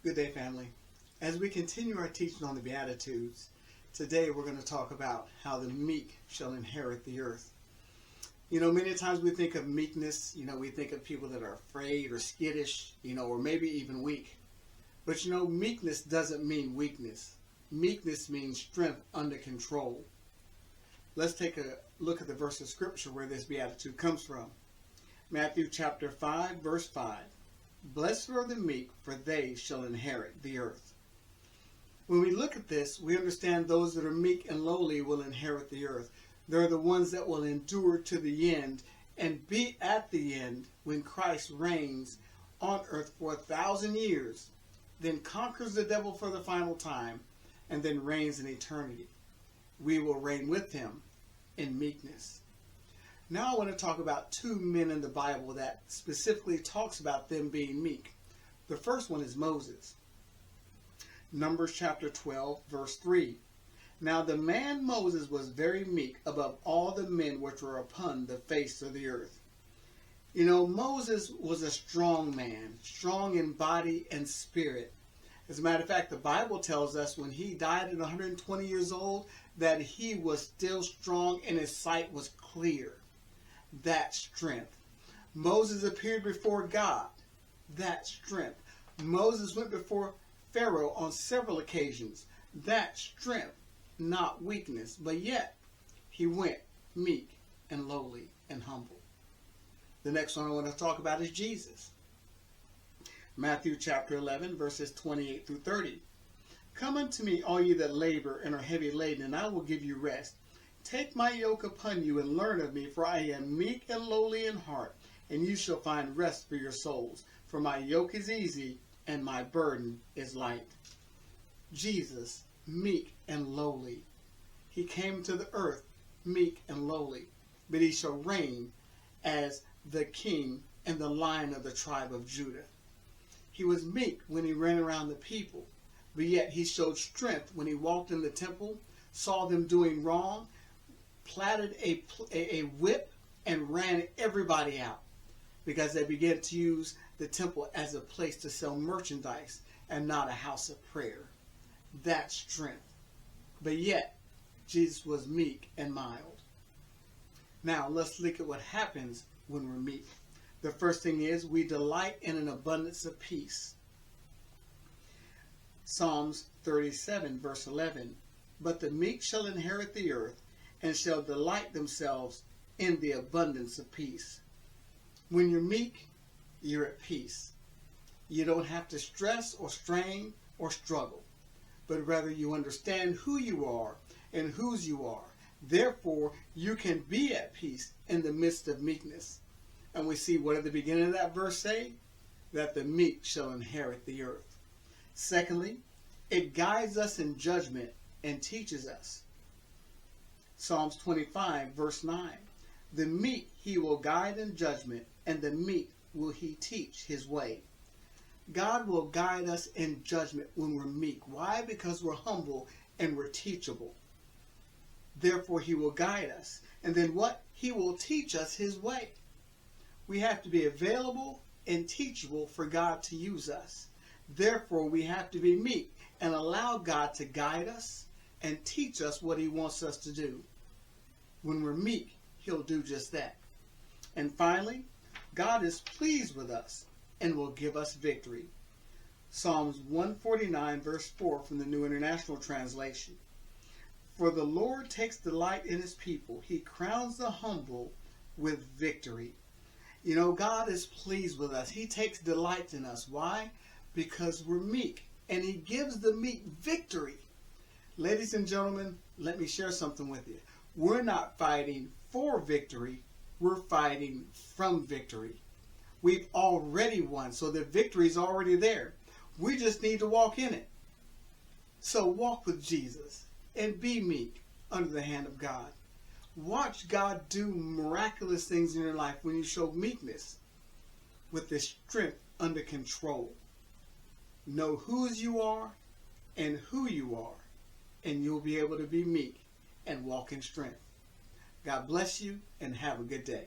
Good day, family. As we continue our teaching on the Beatitudes, today we're going to talk about how the meek shall inherit the earth. Many times we think of meekness, we think of people that are afraid or skittish, or maybe even weak. But meekness doesn't mean weakness. Meekness means strength under control. Let's take a look at the verse of scripture where this beatitude comes from. Matthew chapter 5, verse 5. Blessed are the meek, for they shall inherit the earth. When we look at this, we understand those that are meek and lowly will inherit the earth. They're the ones that will endure to the end and be at the end when Christ reigns on earth for 1,000 years, then conquers the devil for the final time, and then reigns in eternity. We will reign with him in meekness. Now I want to talk about two men in the Bible that specifically talks about them being meek. The first one is Moses. Numbers chapter 12, verse 3. Now the man Moses was very meek above all the men which were upon the face of the earth. Moses was a strong man, strong in body and spirit. As a matter of fact, the Bible tells us when he died at 120 years old that he was still strong and his sight was clear. That strength. Moses appeared before God. That strength. Moses went before Pharaoh on several occasions. That strength, not weakness. But yet, he went meek and lowly and humble. The next one I want to talk about is Jesus. Matthew chapter 11, verses 28 through 30. Come unto me, all ye that labor and are heavy laden, and I will give you rest. Take my yoke upon you and learn of me, for I am meek and lowly in heart, and you shall find rest for your souls. For my yoke is easy and my burden is light. Jesus, meek and lowly. He came to the earth meek and lowly, but he shall reign as the king and the lion of the tribe of Judah. He was meek when he ran around the people, but yet he showed strength when he walked in the temple, saw them doing wrong, platted a whip and ran everybody out because they began to use the temple as a place to sell merchandise and not a house of prayer. That's strength. But yet, Jesus was meek and mild. Now, let's look at what happens when we're meek. The first thing is we delight in an abundance of peace. Psalms 37, verse 11. But the meek shall inherit the earth, and shall delight themselves in the abundance of peace. When you're meek, you're at peace. You don't have to stress or strain or struggle, but rather you understand who you are and whose you are. Therefore, you can be at peace in the midst of meekness. And we see what at the beginning of that verse say? That the meek shall inherit the earth. Secondly, it guides us in judgment and teaches us. Psalms 25, verse 9. The meek he will guide in judgment, and the meek will he teach his way. God will guide us in judgment when we're meek. Why? Because we're humble and we're teachable. Therefore, he will guide us. And then what? He will teach us his way. We have to be available and teachable for God to use us. Therefore, we have to be meek and allow God to guide us and teach us what he wants us to do. When we're meek, he'll do just that. And finally, God is pleased with us and will give us victory. Psalms 149, verse 4 from the New International Translation. For the Lord takes delight in his people. He crowns the humble with victory. God is pleased with us. He takes delight in us. Why? Because we're meek. And he gives the meek victory. Ladies and gentlemen, let me share something with you. We're not fighting for victory. We're fighting from victory. We've already won, so the victory is already there. We just need to walk in it. So walk with Jesus and be meek under the hand of God. Watch God do miraculous things in your life when you show meekness with the strength under control. Know whose you are and who you are, and you'll be able to be meek and walk in strength. God bless you and have a good day.